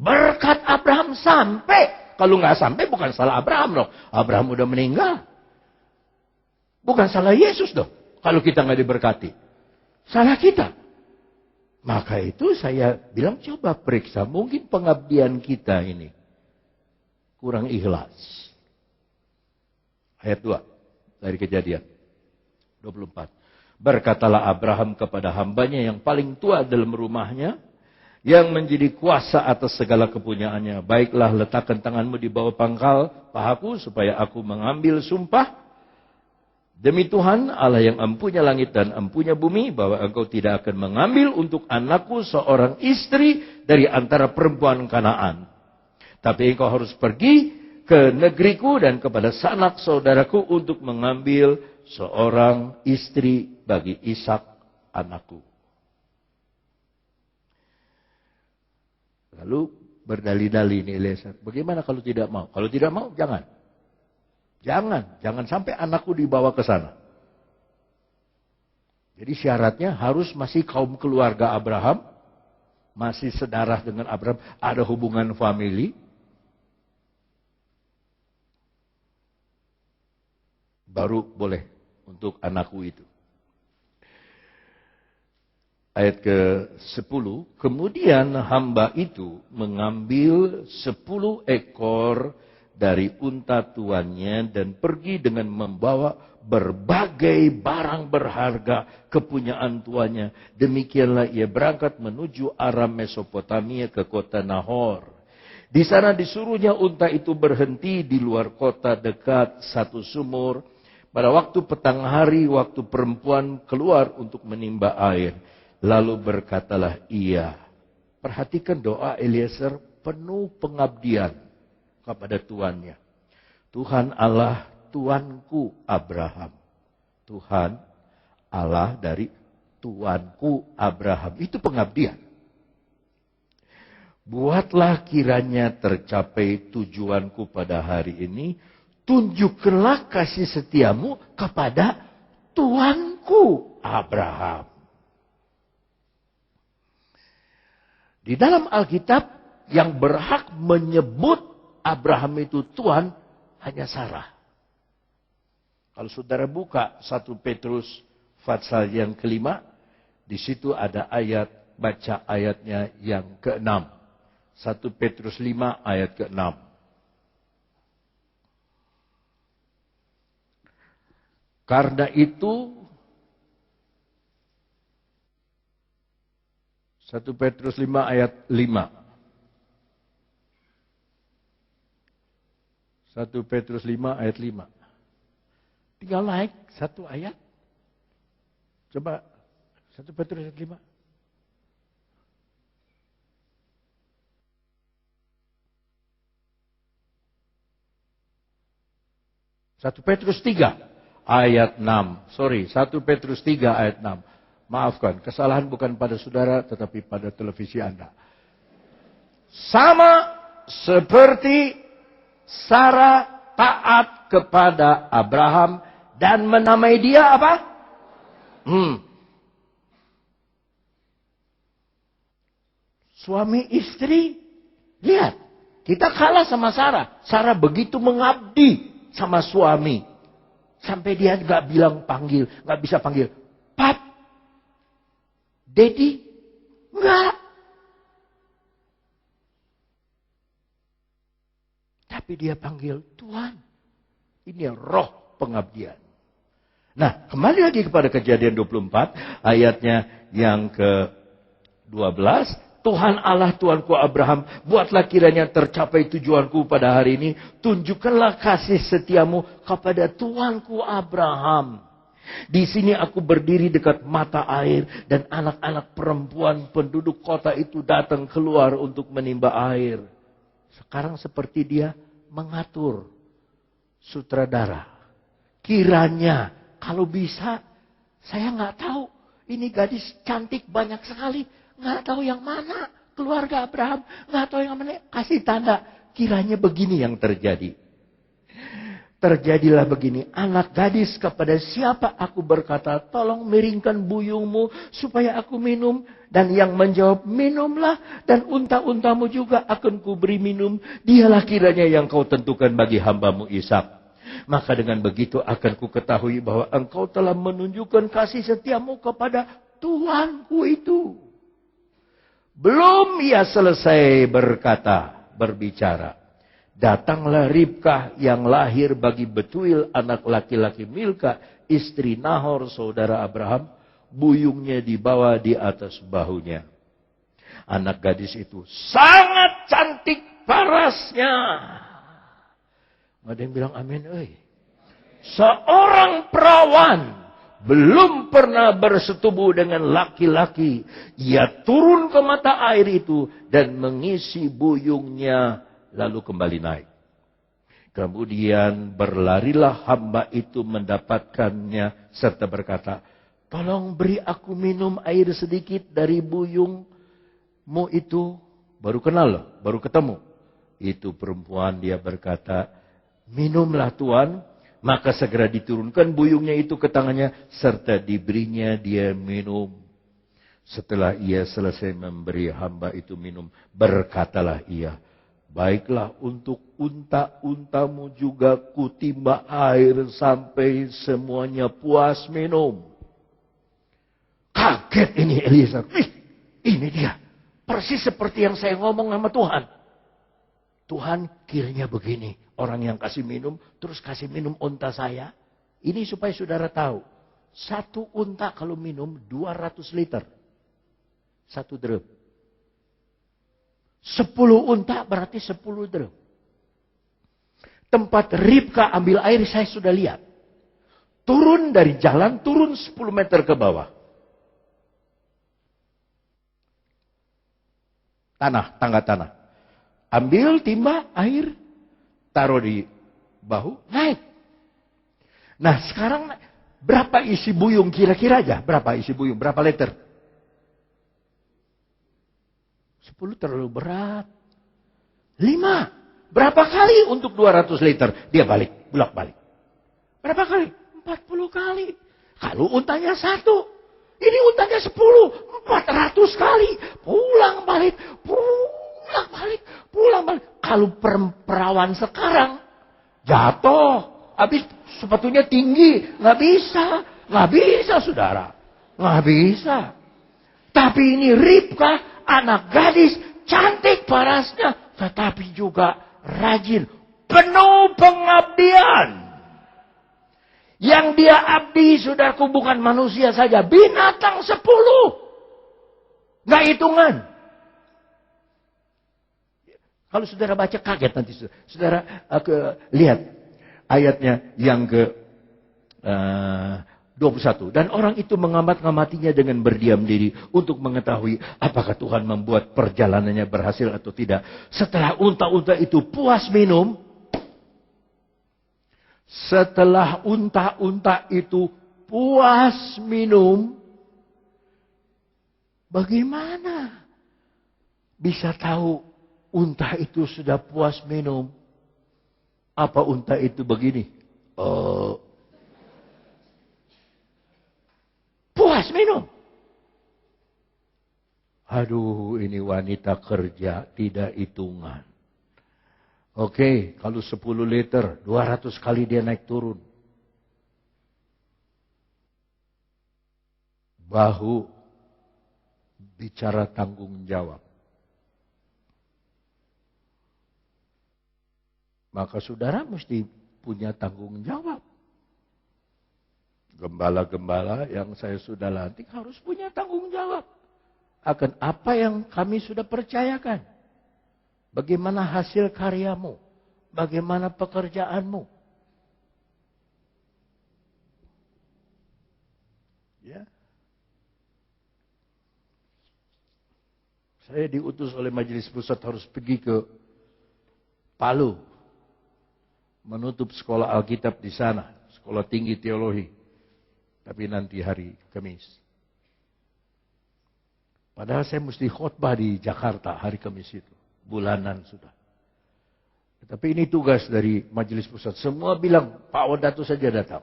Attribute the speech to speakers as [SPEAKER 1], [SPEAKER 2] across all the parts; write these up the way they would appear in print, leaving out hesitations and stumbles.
[SPEAKER 1] Berkat Abraham sampai. Kalau nggak sampai bukan salah Abraham dong. Abraham udah meninggal. Bukan salah Yesus dong. Kalau kita nggak diberkati. Salah kita. Maka itu saya bilang coba periksa. Mungkin pengabdian kita ini kurang ikhlas. Ayat 2 dari Kejadian 24. Berkatalah Abraham kepada hambanya yang paling tua dalam rumahnya, yang menjadi kuasa atas segala kepunyaannya. Baiklah, letakkan tanganmu di bawah pangkal pahaku supaya aku mengambil sumpah. Demi Tuhan Allah yang empunya langit dan empunya bumi, bahwa engkau tidak akan mengambil untuk anakku seorang istri dari antara perempuan Kanaan. Tapi engkau harus pergi ke negeriku dan kepada sanak saudaraku untuk mengambil seorang istri bagi Ishak anakku. Lalu berdalih-dalih ini Eliezer. Bagaimana kalau tidak mau? Kalau tidak mau, jangan. Jangan sampai anakku dibawa ke sana. Jadi syaratnya harus masih kaum keluarga Abraham, masih sedarah dengan Abraham, ada hubungan famili. Baru boleh untuk anakku itu. Ayat ke-10, kemudian hamba itu mengambil 10 ekor dari unta tuannya dan pergi dengan membawa berbagai barang berharga kepunyaan tuannya. Demikianlah ia berangkat menuju Aram Mesopotamia ke kota Nahor. Di sana disuruhnya unta itu berhenti di luar kota dekat satu sumur. Pada waktu petang hari, waktu perempuan keluar untuk menimba air. Lalu berkatalah ia. Perhatikan doa Eliezer penuh pengabdian kepada tuannya. Tuhan Allah tuanku Abraham. Tuhan Allah dari tuanku Abraham. Itu pengabdian. Buatlah kiranya tercapai tujuanku pada hari ini. Tunjukkanlah kasih setiamu kepada tuanku Abraham. Di dalam Alkitab yang berhak menyebut Abraham itu Tuhan hanya Sarah. Kalau saudara buka 1 Petrus pasal yang ke-5, di situ ada ayat, baca ayatnya yang ke-6. 1 Petrus 5 ayat ke-6. Karena itu 1 Petrus 5 ayat 5. 1 Petrus 5 ayat 5. Tinggal naik satu ayat. Coba 1 Petrus ayat 5. Satu Petrus 3 ayat 6. 1 Petrus 3 ayat 6. Maafkan, kesalahan bukan pada saudara, tetapi pada televisi Anda. Sama seperti Sarah taat kepada Abraham dan menamai dia apa? Suami istri, lihat, kita kalah sama Sarah. Sarah begitu mengabdi sama suami. Sampai dia nggak bisa panggil, Pap, Daddy, enggak. Tapi dia panggil Tuhan. Ini roh pengabdian. Nah, kembali lagi kepada Kejadian 24, ayatnya yang ke-12. Tuhan Allah Tuanku Abraham, buatlah kiranya tercapai tujuanku pada hari ini. Tunjukkanlah kasih setiamu kepada Tuanku Abraham. Di sini aku berdiri dekat mata air dan anak-anak perempuan penduduk kota itu datang keluar untuk menimba air. Sekarang seperti dia mengatur sutradara. Kiranya kalau bisa, saya nggak tahu. Ini gadis cantik banyak sekali. Nggak tahu yang mana keluarga Abraham. Nggak tahu yang mana. Kasih tanda. Kiranya begini yang terjadi. Terjadilah begini, anak gadis kepada siapa aku berkata, tolong miringkan buyungmu supaya aku minum. Dan yang menjawab, minumlah, dan unta-untamu juga akan kuberi minum. Dialah kiranya yang kau tentukan bagi hambamu Ishak. Maka dengan begitu akan ku ketahui bahwa engkau telah menunjukkan kasih setiamu kepada Tuanku itu. Belum ia selesai berbicara. Datanglah Ribkah yang lahir bagi Betuil anak laki-laki Milka, istri Nahor saudara Abraham, buyungnya dibawa di atas bahunya. Anak gadis itu sangat cantik parasnya. Ada yang bilang amin, Seorang perawan belum pernah bersetubuh dengan laki-laki. Ia turun ke mata air itu dan mengisi buyungnya lalu kembali naik. Kemudian berlarilah hamba itu mendapatkannya serta berkata, tolong beri aku minum air sedikit dari buyungmu itu. Baru kenal, baru ketemu. Itu perempuan, dia berkata, minumlah Tuan. Maka segera diturunkan buyungnya itu ke tangannya serta diberinya dia minum. Setelah ia selesai memberi hamba itu minum, berkatalah ia, baiklah untuk unta-untamu juga kutimba air sampai semuanya puas minum. Kaget ini Eliezer. Ini dia. Persis seperti yang saya ngomong sama Tuhan. Tuhan kiranya begini. Orang yang kasih minum, terus kasih minum unta saya. Ini supaya saudara tahu. Satu unta kalau minum 200 liter. 1 drum. 10 unta berarti 10 drum. Tempat Ribkah ambil air saya sudah lihat. Turun dari jalan, turun 10 meter ke bawah. Tangga tanah. Ambil timba air. Taruh di bahu, naik. Nah sekarang berapa isi buyung kira-kira aja? Berapa isi buyung? Berapa liter? 10 terlalu berat. 5. Berapa kali untuk 200 liter? Dia bolak-balik. Berapa kali? 40 kali. Kalau untanya 1. Ini untanya 10. 400 kali. Pulang-balik. Kalau perawan sekarang jatuh, habis sepatunya tinggi, nggak bisa saudara, nggak bisa. Tapi ini Ribkah, anak gadis, cantik parasnya, tetapi juga rajin, penuh pengabdian. Yang dia abdi, saudaraku, bukan manusia saja, binatang 10, nggak hitungan. Kalau saudara baca kaget nanti. Saudara lihat ayatnya yang ke 21. Dan orang itu mengamati-ngamatinya dengan berdiam diri untuk mengetahui apakah Tuhan membuat perjalanannya berhasil atau tidak. Setelah unta-unta itu puas minum. Bagaimana bisa tahu unta itu sudah puas minum? Apa unta itu begini? Puas minum. Aduh, ini wanita kerja tidak hitungan. Oke, kalau 10 liter, 200 kali dia naik turun. Bahu bicara tanggung jawab. Maka saudara mesti punya tanggung jawab. Gembala-gembala yang saya sudah lantik harus punya tanggung jawab. Akan apa yang kami sudah percayakan. Bagaimana hasil karyamu. Bagaimana pekerjaanmu. Ya. Saya diutus oleh Majelis Pusat harus pergi ke Palu. Menutup sekolah Alkitab di sana. Sekolah tinggi teologi. Tapi nanti hari Kamis. Padahal saya mesti khotbah di Jakarta hari Kamis itu. Bulanan sudah. Tapi ini tugas dari majelis pusat. Semua bilang, Pak Wadatu saja datang.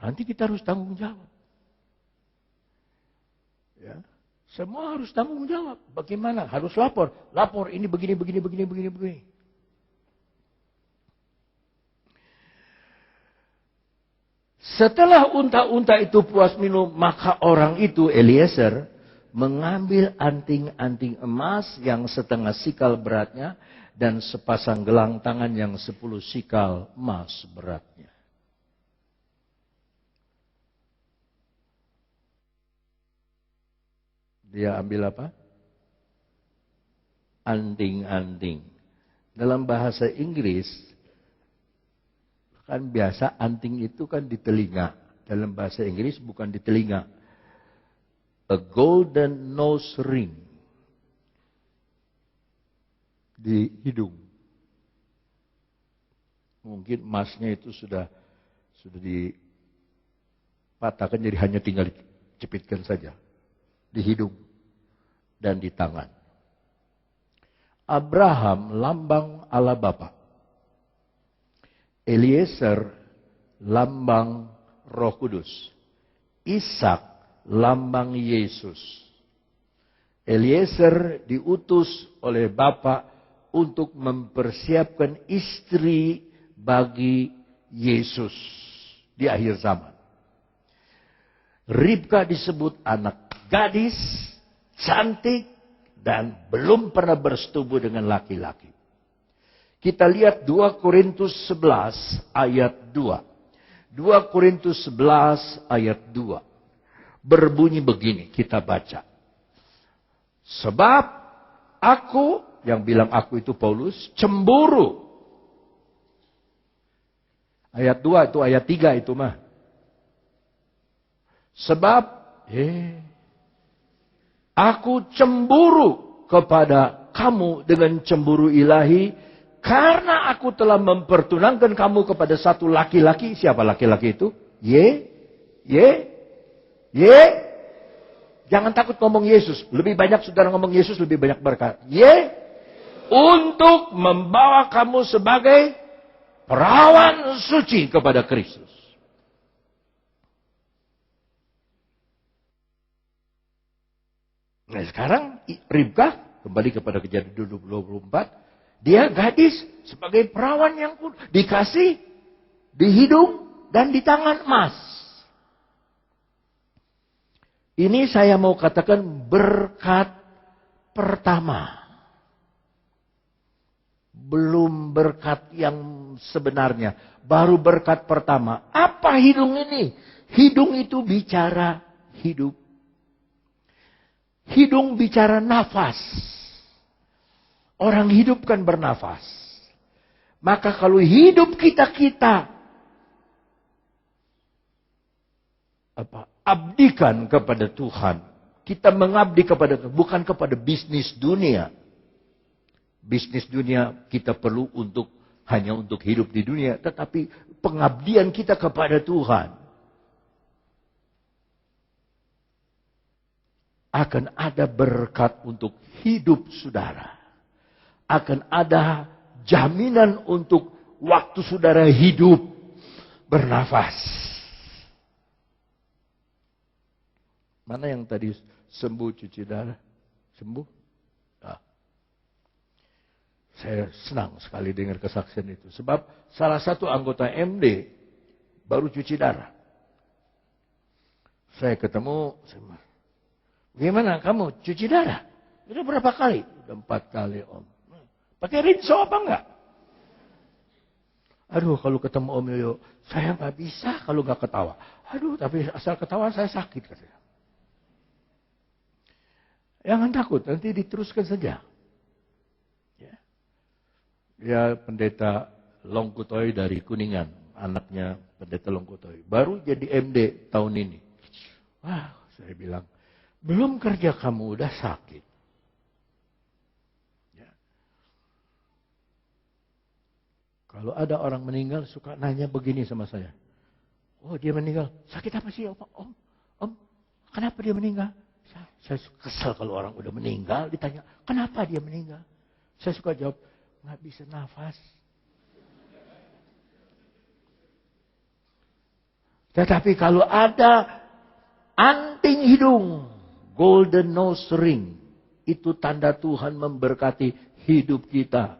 [SPEAKER 1] Nanti kita harus tanggung jawab. Ya. Semua harus tanggung jawab. Bagaimana? Harus lapor. Lapor, ini begini. Setelah unta-unta itu puas minum, maka orang itu, Eliezer, mengambil anting-anting emas yang setengah sikal beratnya dan sepasang gelang tangan yang 10 sikal emas beratnya. Dia ambil apa? Anting-anting. Dalam bahasa Inggris, kan biasa anting itu kan di telinga. Dalam bahasa Inggris bukan di telinga. A golden nose ring. Di hidung. Mungkin emasnya itu sudah dipatahkan, jadi hanya tinggal dicepitkan saja. Di hidung dan di tangan. Abraham lambang Allah Bapa. Eliezer lambang Roh Kudus. Ishak lambang Yesus. Eliezer diutus oleh Bapa untuk mempersiapkan istri bagi Yesus di akhir zaman. Ribka disebut anak gadis, cantik, dan belum pernah bersetubuh dengan laki-laki. Kita lihat 2 Korintus 11 ayat 2. 2 Korintus 11 ayat 2. Berbunyi begini, kita baca. Sebab aku, yang bilang aku itu Paulus, cemburu. Ayat 2 itu ayat 3 itu mah. Sebab, aku cemburu kepada kamu dengan cemburu ilahi, karena aku telah mempertunangkan kamu kepada satu laki-laki. Siapa laki-laki itu? Jangan takut ngomong Yesus. Lebih banyak saudara ngomong Yesus, lebih banyak berkat. Untuk membawa kamu sebagai perawan suci kepada Kristus. Nah sekarang Ribka, kembali kepada Kejadian 24, dia gadis sebagai perawan yang dikasih di hidung dan di tangan emas. Ini saya mau katakan berkat pertama. Belum berkat yang sebenarnya. Baru berkat pertama. Apa hidung ini? Hidung itu bicara hidup. Hidung bicara nafas. Orang hidup kan bernafas. Maka kalau hidup kita abdikan kepada Tuhan. Kita mengabdi kepada Tuhan, bukan kepada bisnis dunia. Bisnis dunia kita perlu hanya untuk hidup di dunia. Tetapi pengabdian kita kepada Tuhan. Akan ada berkat untuk hidup saudara. Akan ada jaminan untuk waktu saudara hidup bernafas. Mana yang tadi sembuh cuci darah? Sembuh? Nah. Saya senang sekali dengar kesaksian itu. Sebab salah satu anggota MD baru cuci darah. Saya ketemu, gimana kamu cuci darah? Udah berapa kali? Udah 4 kali om. Pakai rinso apa enggak? Aduh kalau ketemu Om Yoyo, saya nggak bisa kalau nggak ketawa. Aduh tapi asal ketawa saya sakit katanya. Jangan takut, nanti diteruskan saja. Ya pendeta Longkutoy dari Kuningan, anaknya pendeta Longkutoy. Baru jadi MD tahun ini. Wah saya bilang, belum kerja kamu udah sakit. Ya. Kalau ada orang meninggal suka nanya begini sama saya. Oh dia meninggal, sakit apa sih om? Om, kenapa dia meninggal? Saya kesel kalau orang udah meninggal ditanya, kenapa dia meninggal? Saya suka jawab, nggak bisa nafas. Tetapi kalau ada anting hidung, golden nose ring, itu tanda Tuhan memberkati hidup kita.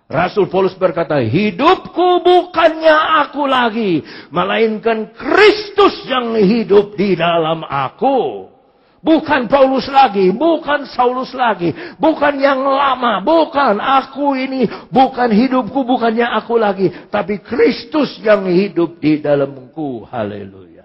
[SPEAKER 1] Rasul Paulus berkata, hidupku bukannya aku lagi, melainkan Kristus yang hidup di dalam aku. Bukan Paulus lagi, bukan Saulus lagi, bukan yang lama, bukan aku ini, bukan hidupku, bukannya aku lagi, tapi Kristus yang hidup di dalamku. Haleluya.